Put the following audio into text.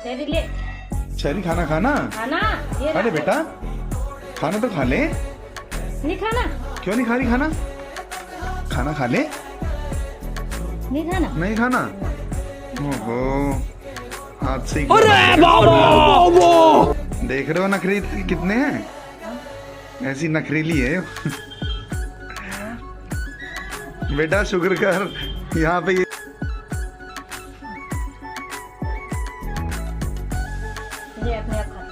Cherry ले। Cherry खाना खाना। खाना ये अरे बेटा खाना तो खा ले। नहीं खाना। क्यों नहीं खा रही खाना? खाना खा ले। नहीं खाना। नहीं खाना। ओहो आज से देख रहे हो नखरी कितने हैं? ऐसी नखरीली है। बेटा शुक्र कर यहाँ पे ये अपने आप खा।